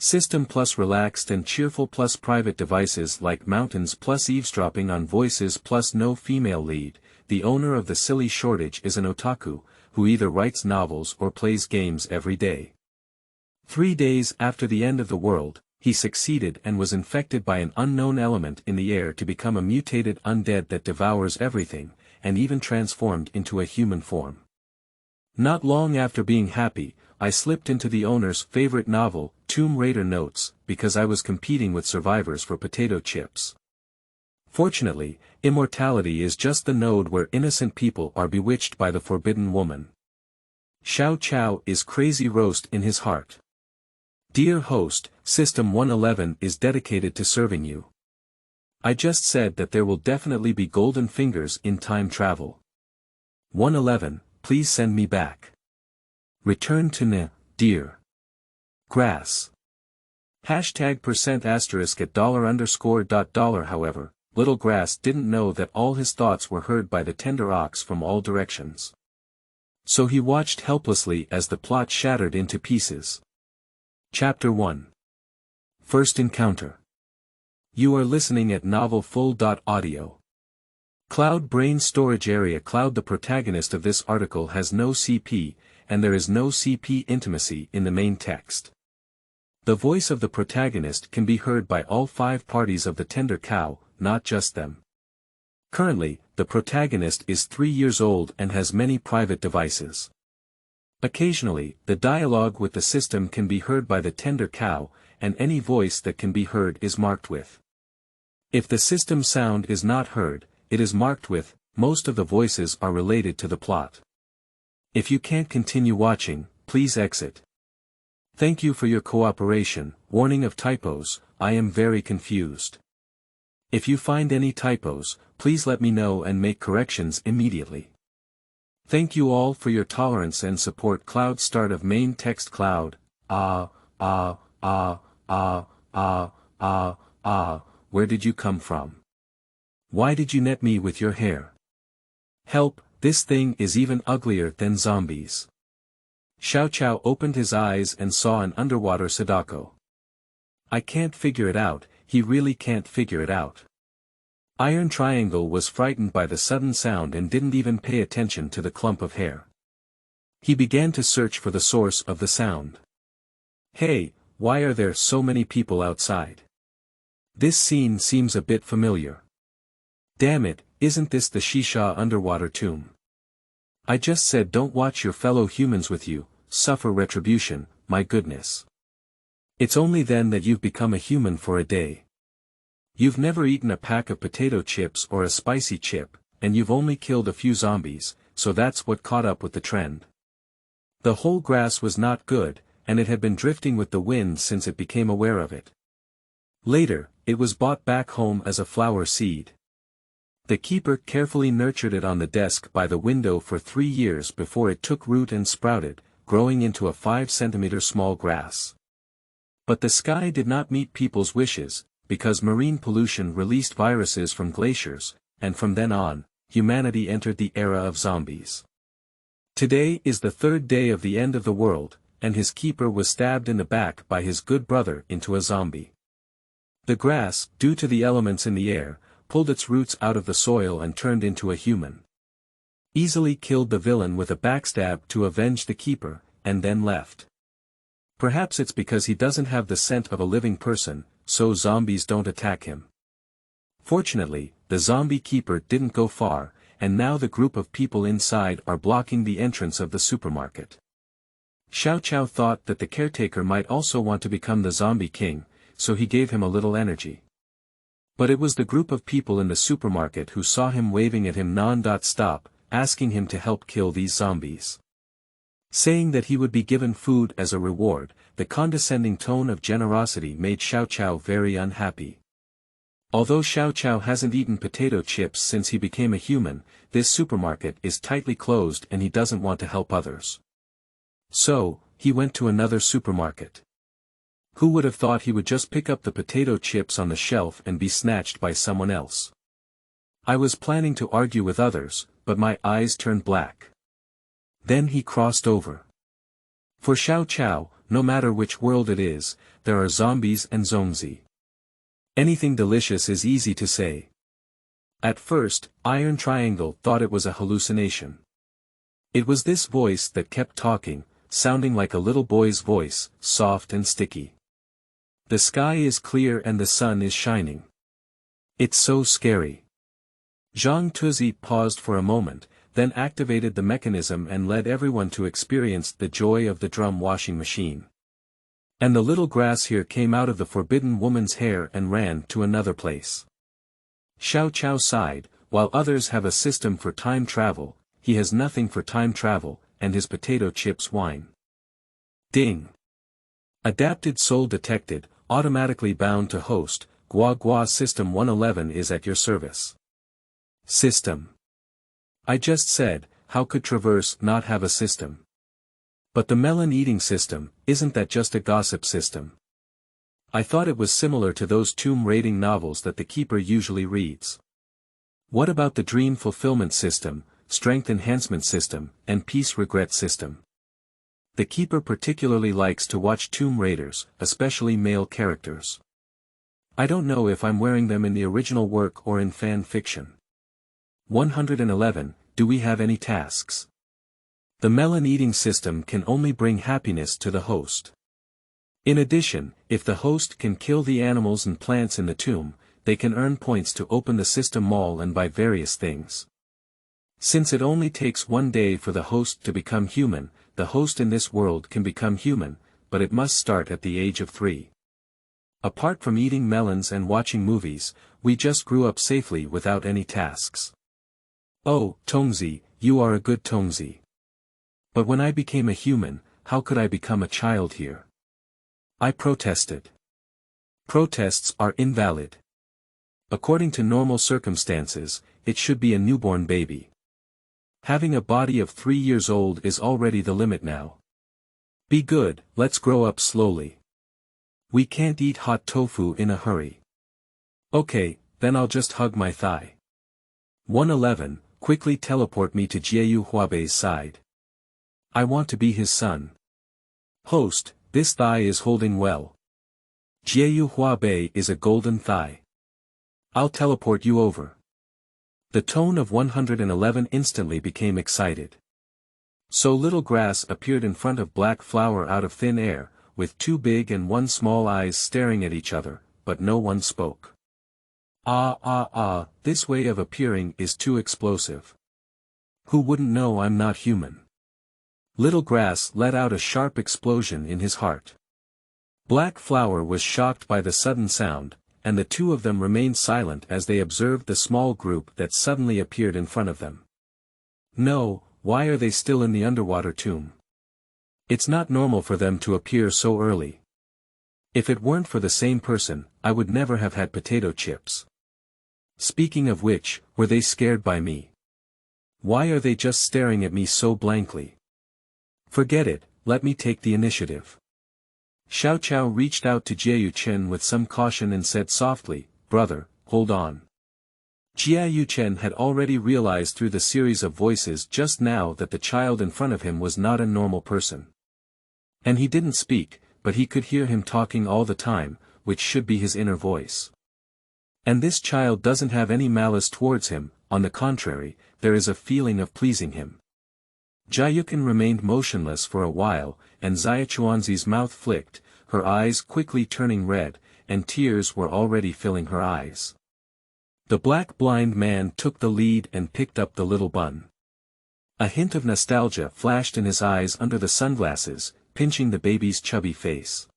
System+relaxed and cheerful+private devices like mountains+eavesdropping on voices+no female lead. The owner of the silly shortage is an otaku, who either writes novels or plays games every day. 3 days after the end of the world, he succeeded and was infected by an unknown element in the air to become a mutated undead that devours everything, and even transformed into a human form. Not long after being happy, I slipped into the owner's favorite novel, Tomb Raider notes, because I was competing with survivors for potato chips. Fortunately, immortality is just the node where innocent people are bewitched by the forbidden woman. Xiao Cao is crazy roast in his heart. Dear host, System+11 is dedicated to serving you. I just said that there will definitely be golden fingers in time travel. 111, please send me back. Return to N, dear. Grass. Hashtag %* at $_. However, little grass didn't know that all his thoughts were heard by the tender ox from all directions. So he watched helplessly as the plot shattered into pieces. Chapter 1. First Encounter. You are listening at novelfull.audio. Cloud Brain Storage Area. Cloud. The protagonist of this article has no CP, and there is no CP intimacy in the main text. The voice of the protagonist can be heard by all 5 parties of the tender cow, not just them. Currently, the protagonist is 3 years old and has many private devices. Occasionally, the dialogue with the system can be heard by the tender cow, and any voice that can be heard is marked with. If the system sound is not heard, it is marked with. Most of the voices are related to the plot. If you can't continue watching, please exit. Thank you for your cooperation. Warning of typos, I am very confused. If you find any typos, please let me know and make corrections immediately. Thank you all for your tolerance and support. Cloud. Start of main text. Cloud. Where did you come from? Why did you net me with your hair? Help, this thing is even uglier than zombies. Xiao Cao opened his eyes and saw an underwater Sadako. I can't figure it out, he really can't figure it out. Iron Triangle was frightened by the sudden sound and didn't even pay attention to the clump of hair. He began to search for the source of the sound. Hey, why are there so many people outside? This scene seems a bit familiar. Damn it, isn't this the Shisha underwater tomb? I just said don't watch your fellow humans with you, suffer retribution, my goodness. It's only then that you've become a human for a day. You've never eaten a pack of potato chips or a spicy chip, and you've only killed a few zombies, so that's what caught up with the trend. The whole grass was not good, and it had been drifting with the wind since it became aware of it. Later, it was brought back home as a flower seed. The keeper carefully nurtured it on the desk by the window for 3 years before it took root and sprouted, growing into a 5-centimeter small grass. But the sky did not meet people's wishes, because marine pollution released viruses from glaciers, and from then on, humanity entered the era of zombies. Today is the 3rd day of the end of the world, and his keeper was stabbed in the back by his good brother into a zombie. The grass, due to the elements in the air, pulled its roots out of the soil and turned into a human. Easily killed the villain with a backstab to avenge the keeper, and then left. Perhaps it's because he doesn't have the scent of a living person, so zombies don't attack him. Fortunately, the zombie keeper didn't go far, and now the group of people inside are blocking the entrance of the supermarket. Xiao Cao thought that the caretaker might also want to become the zombie king, so he gave him a little energy. But it was the group of people in the supermarket who saw him waving at him non-stop, asking him to help kill these zombies. Saying that he would be given food as a reward, the condescending tone of generosity made Xiao Cao very unhappy. Although Xiao Cao hasn't eaten potato chips since he became a human, this supermarket is tightly closed and he doesn't want to help others. So, he went to another supermarket. Who would have thought he would just pick up the potato chips on the shelf and be snatched by someone else? I was planning to argue with others, but my eyes turned black. Then he crossed over. For Xiao Cao, no matter which world it is, there are zombies and zongzi. Anything delicious is easy to say. At first, Iron Triangle thought it was a hallucination. It was this voice that kept talking, sounding like a little boy's voice, soft and sticky. The sky is clear and the sun is shining. It's so scary. Zhang Tuzi paused for a moment, then activated the mechanism and led everyone to experience the joy of the drum washing machine. And the little grass here came out of the forbidden woman's hair and ran to another place. Xiao Cao sighed, while others have a system for time travel, he has nothing for time travel, and his potato chips whine. Ding! Adapted soul detected, automatically bound to host, Gua Gua System+111 is at your service. System. I just said, how could Traverse not have a system? But the melon-eating system, isn't that just a gossip system? I thought it was similar to those tomb raiding novels that the keeper usually reads. What about the dream fulfillment system, strength enhancement system, and peace regret system? The keeper particularly likes to watch tomb raiders, especially male characters. I don't know if I'm wearing them in the original work or in fan fiction. 111, do we have any tasks? The melon-eating system can only bring happiness to the host. In addition, if the host can kill the animals and plants in the tomb, they can earn points to open the system mall and buy various things. Since it only takes 1 day for the host to become human, the host in this world can become human, but it must start at the age of 3. Apart from eating melons and watching movies, we just grew up safely without any tasks. Oh, Tongzi, you are a good Tongzi. But when I became a human, how could I become a child here? I protested. Protests are invalid. According to normal circumstances, it should be a newborn baby. Having a body of 3 years old is already the limit now. Be good, let's grow up slowly. We can't eat hot tofu in a hurry. Okay, then I'll just hug my thigh. 111, quickly teleport me to Jiayu Huabei's side. I want to be his son. Host, this thigh is holding well. Jiayu Huabei is a golden thigh. I'll teleport you over. The tone of 111 instantly became excited. So little grass appeared in front of black flower out of thin air, with 2 big and 1 small eyes staring at each other, but no one spoke. This way of appearing is too explosive. Who wouldn't know I'm not human? Little grass let out a sharp explosion in his heart. Black flower was shocked by the sudden sound, and the 2 of them remained silent as they observed the small group that suddenly appeared in front of them. No, why are they still in the underwater tomb? It's not normal for them to appear so early. If it weren't for the same person, I would never have had potato chips. Speaking of which, were they scared by me? Why are they just staring at me so blankly? Forget it, let me take the initiative. Xiao Cao reached out to Jiayu Chen with some caution and said softly, brother, hold on. Jiayu Chen had already realized through the series of voices just now that the child in front of him was not a normal person. And he didn't speak, but he could hear him talking all the time, which should be his inner voice. And this child doesn't have any malice towards him, on the contrary, there is a feeling of pleasing him. Jiayuken remained motionless for a while, and Xiaochuanzi's mouth flicked, her eyes quickly turning red, and tears were already filling her eyes. The black blind man took the lead and picked up the little bun. A hint of nostalgia flashed in his eyes under the sunglasses, pinching the baby's chubby face.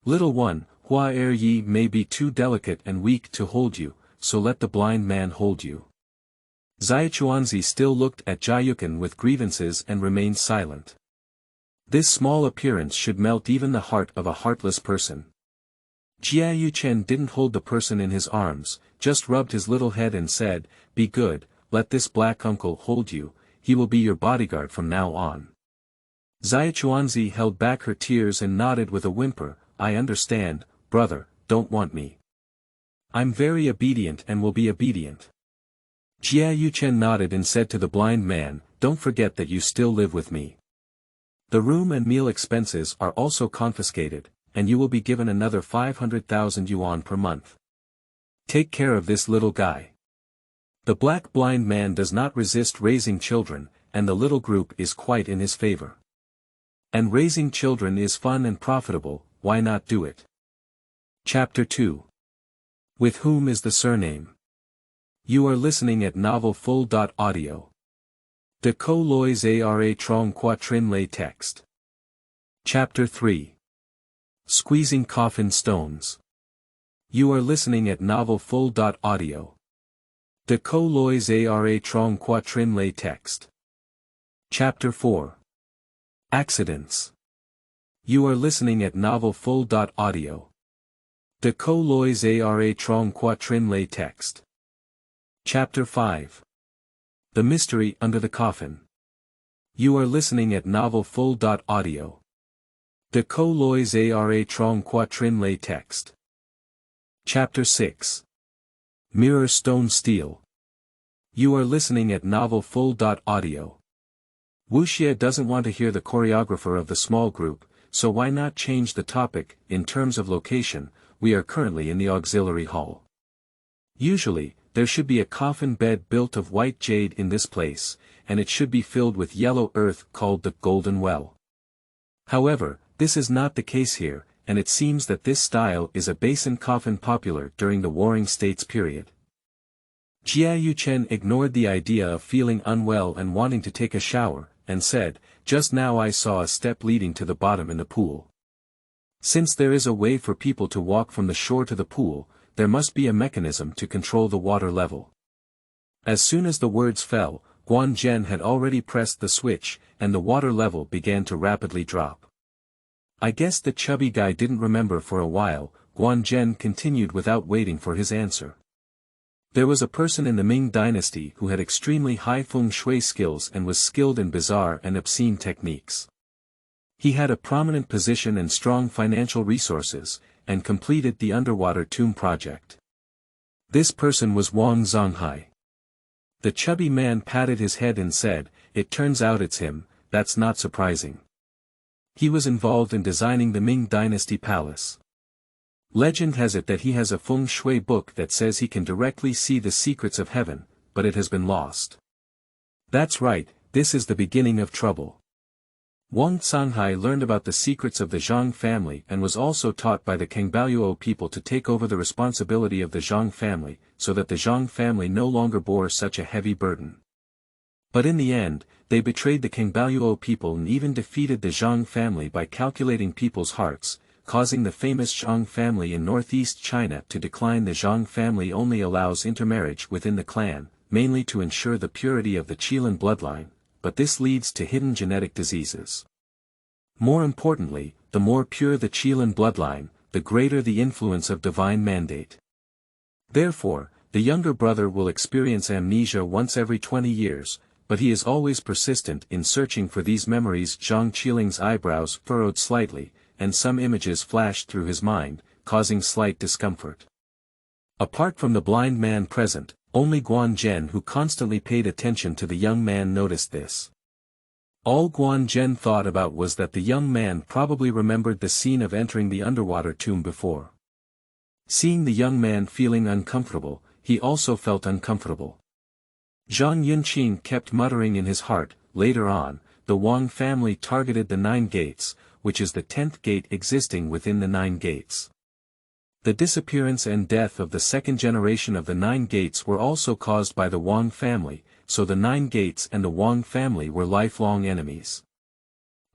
Little one, Hua Er Yi may be too delicate and weak to hold you, so let the blind man hold you. Xiaochuanzi still looked at Jiayuken with grievances and remained silent. This small appearance should melt even the heart of a heartless person. Jiayu Chen didn't hold the person in his arms, just rubbed his little head and said, be good, let this black uncle hold you, he will be your bodyguard from now on. Xiaochuanzi held back her tears and nodded with a whimper, I understand, brother, don't want me. I'm very obedient and will be obedient. Jiayu Chen nodded and said to the blind man, don't forget that you still live with me. The room and meal expenses are also confiscated, and you will be given another 500,000 yuan per month. Take care of this little guy. The black blind man does not resist raising children, and the little group is quite in his favor. And raising children is fun and profitable, why not do it? Chapter 2. With whom is the surname? You are listening at novel full.audio. De co lois ara trong quatrin lay text. Chapter 3. Squeezing coffin stones. You are listening at novel full.audio. De co lois ara trong quatrin lay text. Chapter 4. Accidents. You are listening at novel full.audio. De co lois ara trong quatrin lay text. Chapter 5. The mystery under the coffin. You are listening at novel full.audio. De co lois ara trong quatrin lay text. Chapter 6. Mirror stone steel. You are listening at novel full.audio. Wuxia doesn't want to hear the choreographer of the small group, so why not change the topic? In terms of location, we are currently in the auxiliary hall. Usually, there should be a coffin bed built of white jade in this place, and it should be filled with yellow earth called the Golden Well. However, this is not the case here, and it seems that this style is a basin coffin popular during the Warring States period. Jia Yuchen ignored the idea of feeling unwell and wanting to take a shower, and said, "Just now I saw a step leading to the bottom in the pool. Since there is a way for people to walk from the shore to the pool, there must be a mechanism to control the water level." As soon as the words fell, Guan Zhen had already pressed the switch, and the water level began to rapidly drop. "I guess the chubby guy didn't remember for a while," Guan Zhen continued without waiting for his answer. There was a person in the Ming dynasty who had extremely high feng shui skills and was skilled in bizarre and obscene techniques. He had a prominent position and strong financial resources, and completed the underwater tomb project. This person was Wang Zonghai. The chubby man patted his head and said, "It turns out it's him, that's not surprising. He was involved in designing the Ming dynasty palace. Legend has it that he has a feng shui book that says he can directly see the secrets of heaven, but it has been lost. That's right, this is the beginning of trouble." Wang Zonghai learned about the secrets of the Zhang family and was also taught by the Kangbaluo people to take over the responsibility of the Zhang family, so that the Zhang family no longer bore such a heavy burden. But in the end, they betrayed the Kangbaluo people and even defeated the Zhang family by calculating people's hearts, causing the famous Zhang family in northeast China to decline. The Zhang family only allows intermarriage within the clan, mainly to ensure the purity of the Qilin bloodline, but this leads to hidden genetic diseases. More importantly, the more pure the Qilin bloodline, the greater the influence of divine mandate. Therefore, the younger brother will experience amnesia once every 20 years, but he is always persistent in searching for these memories. Zhang Qiling's eyebrows furrowed slightly, and some images flashed through his mind, causing slight discomfort. Apart from the blind man present, only Guan Zhen, who constantly paid attention to the young man, noticed this. All Guan Zhen thought about was that the young man probably remembered the scene of entering the underwater tomb before. Seeing the young man feeling uncomfortable, he also felt uncomfortable. Zhang Yunqing kept muttering in his heart. Later on, the Wang family targeted the 9 gates, which is the 10th gate existing within the 9 gates. The disappearance and death of the second generation of the 9 gates were also caused by the Wang family, so the 9 gates and the Wang family were lifelong enemies.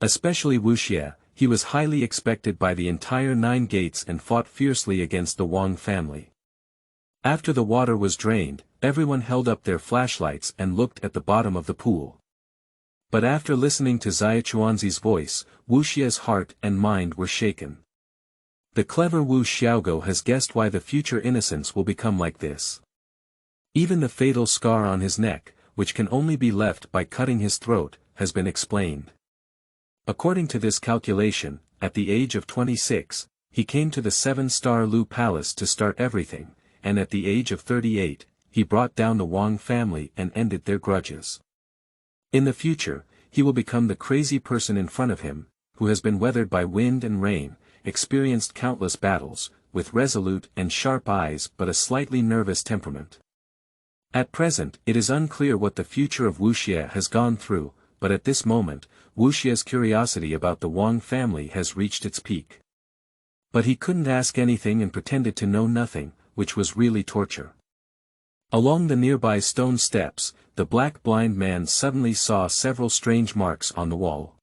Especially Wuxia, he was highly expected by the entire 9 gates and fought fiercely against the Wang family. After the water was drained, everyone held up their flashlights and looked at the bottom of the pool. But after listening to Xia Chuanzi's voice, Wuxia's heart and mind were shaken. The clever Wu Xiaogou has guessed why the future innocence will become like this. Even the fatal scar on his neck, which can only be left by cutting his throat, has been explained. According to this calculation, at the age of 26, he came to the 7-star Lu Palace to start everything, and at the age of 38, he brought down the Wang family and ended their grudges. In the future, he will become the crazy person in front of him, who has been weathered by wind and rain, experienced countless battles, with resolute and sharp eyes but a slightly nervous temperament. At present it is unclear what the future of Wuxie has gone through, but at this moment, Wuxie's curiosity about the Wang family has reached its peak. But he couldn't ask anything and pretended to know nothing, which was really torture. Along the nearby stone steps, the black blind man suddenly saw several strange marks on the wall.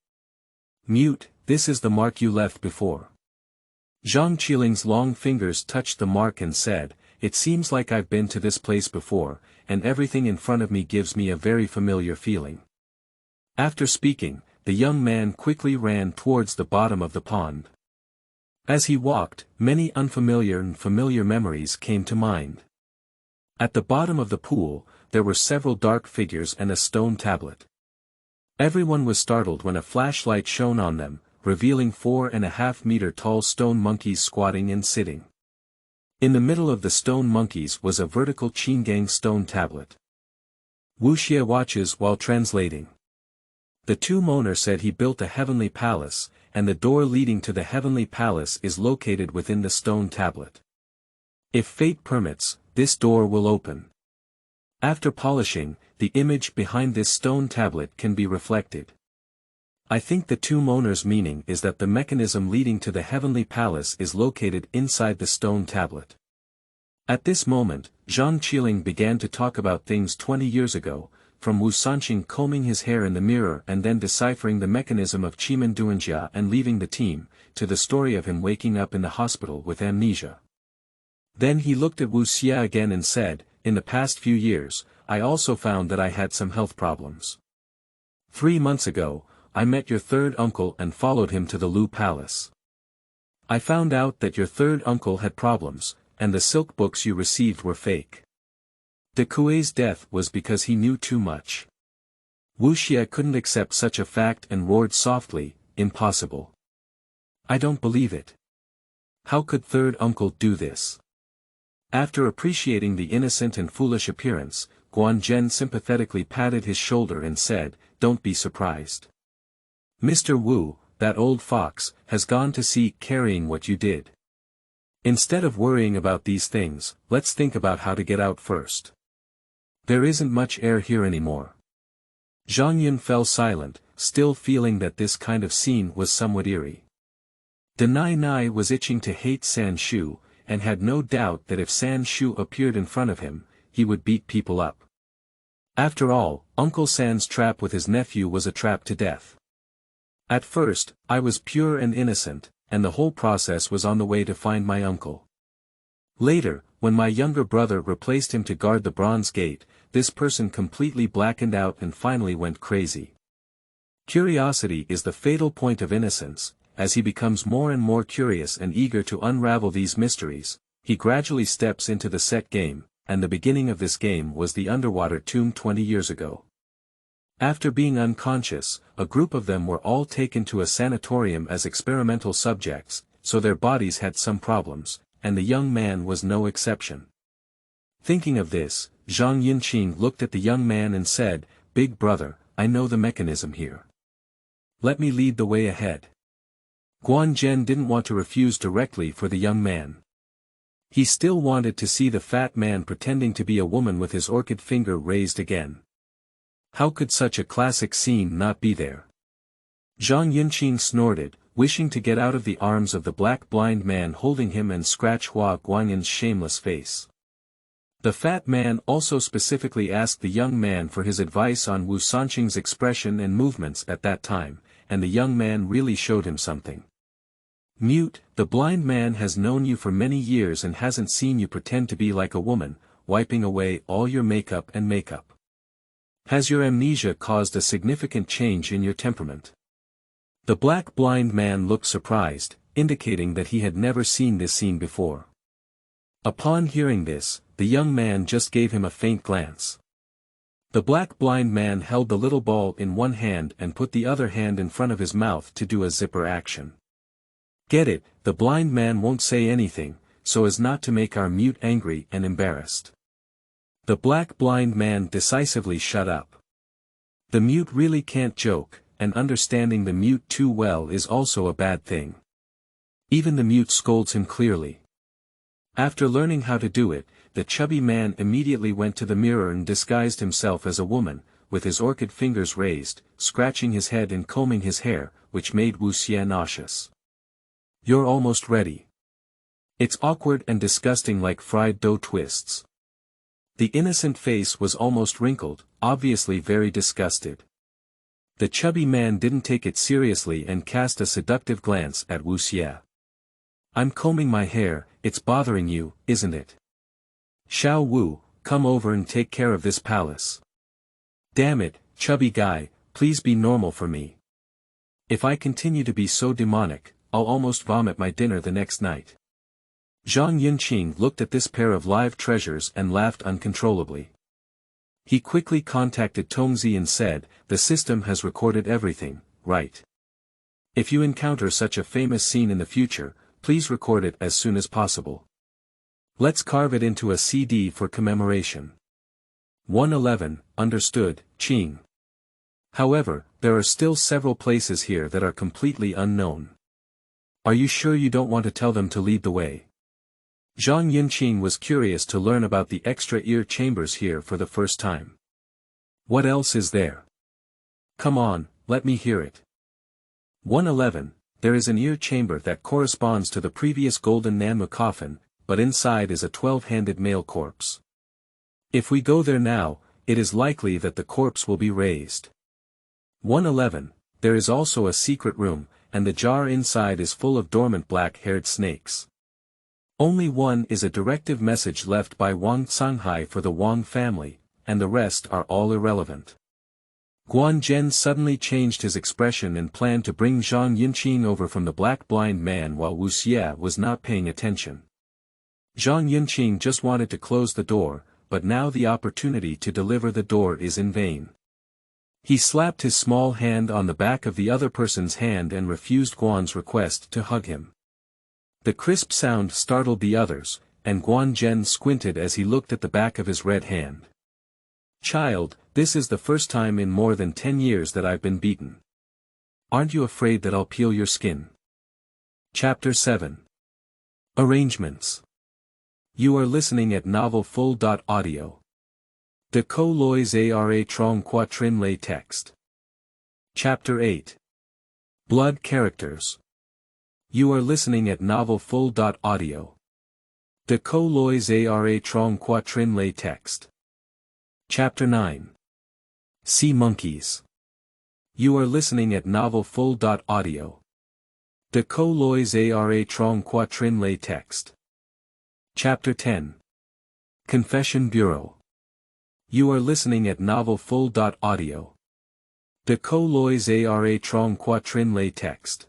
Mute, this is the mark you left before. Zhang Qiling's long fingers touched the mark and said, "It seems like I've been to this place before, and everything in front of me gives me a very familiar feeling." After speaking, the young man quickly ran towards the bottom of the pond. As he walked, many unfamiliar and familiar memories came to mind. At the bottom of the pool, there were several dark figures and a stone tablet. Everyone was startled when a flashlight shone on them, revealing 4.5-meter tall stone monkeys squatting and sitting. In the middle of the stone monkeys was a vertical Qingang stone tablet. Wuxie watches while translating. The two-moner said he built a heavenly palace, and the door leading to the heavenly palace is located within the stone tablet. If fate permits, this door will open. After polishing, the image behind this stone tablet can be reflected. I think the two-moner's meaning is that the mechanism leading to the heavenly palace is located inside the stone tablet. At this moment, Zhang Qiling began to talk about things 20 years ago, from Wu Sanqing combing his hair in the mirror and then deciphering the mechanism of Qimen Duanjia and leaving the team, to the story of him waking up in the hospital with amnesia. Then he looked at Wu Xia again and said, "In the past few years, I also found that I had some health problems. 3 months ago, I met your third uncle and followed him to the Lu Palace. I found out that your third uncle had problems, and the silk books you received were fake. De Kuei's death was because he knew too much." Wu Xia couldn't accept such a fact and roared softly, "Impossible. I don't believe it. How could third uncle do this?" After appreciating the innocent and foolish appearance, Guanzhen sympathetically patted his shoulder and said, "Don't be surprised. Mr. Wu, that old fox, has gone to sea carrying what you did. Instead of worrying about these things, let's think about how to get out first. There isn't much air here anymore." Zhang Yun fell silent, still feeling that this kind of scene was somewhat eerie. Deny Nai was itching to hate San Shu, and had no doubt that if San Shu appeared in front of him, he would beat people up. After all, Uncle San's trap with his nephew was a trap to death. At first, I was pure and innocent, and the whole process was on the way to find my uncle. Later, when my younger brother replaced him to guard the bronze gate, this person completely blackened out and finally went crazy. Curiosity is the fatal point of innocence. As he becomes more and more curious and eager to unravel these mysteries, he gradually steps into the set game, and the beginning of this game was the underwater tomb 20 years ago. After being unconscious, a group of them were all taken to a sanatorium as experimental subjects, so their bodies had some problems, and the young man was no exception. Thinking of this, Zhang Yinqing looked at the young man and said, "Big brother, I know the mechanism here. Let me lead the way ahead." Guanzhen didn't want to refuse directly for the young man. He still wanted to see the fat man pretending to be a woman with his orchid finger raised again. How could such a classic scene not be there? Zhang Yinqing snorted, wishing to get out of the arms of the black blind man holding him and scratch Hua Guanyan's shameless face. The fat man also specifically asked the young man for his advice on Wu Sanqing's expression and movements at that time, and the young man really showed him something. "Mute, the blind man has known you for many years and hasn't seen you pretend to be like a woman, wiping away all your makeup and makeup. Has your amnesia caused a significant change in your temperament?" The black blind man looked surprised, indicating that he had never seen this scene before. Upon hearing this, the young man just gave him a faint glance. The black blind man held the little ball in one hand and put the other hand in front of his mouth to do a zipper action. "Get it, the blind man won't say anything, so as not to make our mute angry and embarrassed." The black blind man decisively shut up. The mute really can't joke, and understanding the mute too well is also a bad thing. Even the mute scolds him clearly. After learning how to do it, the chubby man immediately went to the mirror and disguised himself as a woman, with his orchid fingers raised, scratching his head and combing his hair, which made Wuxia nauseous. "You're almost ready." "It's awkward and disgusting like fried dough twists." The innocent face was almost wrinkled, obviously very disgusted. The chubby man didn't take it seriously and cast a seductive glance at Wuxia. "I'm combing my hair, it's bothering you, isn't it? Xiao Wu, come over and take care of this palace." "Damn it, chubby guy, please be normal for me. If I continue to be so demonic, I'll almost vomit my dinner the next night." Zhang Yunqing looked at this pair of live treasures and laughed uncontrollably. He quickly contacted Tongzi and said, "The system has recorded everything, right? If you encounter such a famous scene in the future, please record it as soon as possible. Let's carve it into a CD for commemoration." 111, understood, Qing. However, there are still several places here that are completely unknown. Are you sure you don't want to tell them to lead the way? Zhang Yunqing was curious to learn about the extra ear chambers here for the first time. What else is there? Come on, let me hear it. 111, there is an ear chamber that corresponds to the previous golden Nanmu coffin, but inside is a 12-handed male corpse. If we go there now, it is likely that the corpse will be raised. 111, there is also a secret room, and the jar inside is full of dormant black-haired snakes. Only one is a directive message left by Wang Canghai for the Wang family, and the rest are all irrelevant. Guan Zhen suddenly changed his expression and planned to bring Zhang Yunqing over from the black blind man while Wu Xie was not paying attention. Zhang Yunqing just wanted to close the door, but now the opportunity to deliver the door is in vain. He slapped his small hand on the back of the other person's hand and refused Guan's request to hug him. The crisp sound startled the others, and Guan Zhen squinted as he looked at the back of his red hand. "Child, this is the first time in more than 10 years that I've been beaten. Aren't you afraid that I'll peel your skin?" Chapter 7. Arrangements. You are listening at novel full.audio. De co lois ara trong quatrin lay text. Chapter 8. Blood characters. You are listening at novel full.audio. De co lois ara trong quatrin lay text. Chapter 9. Sea monkeys. You are listening at novel full.audio. De co lois ara trong quatrin lay text. Chapter 10. Confession Bureau. You are listening at novel full.audio. De co lois ara trong quatrin lay text.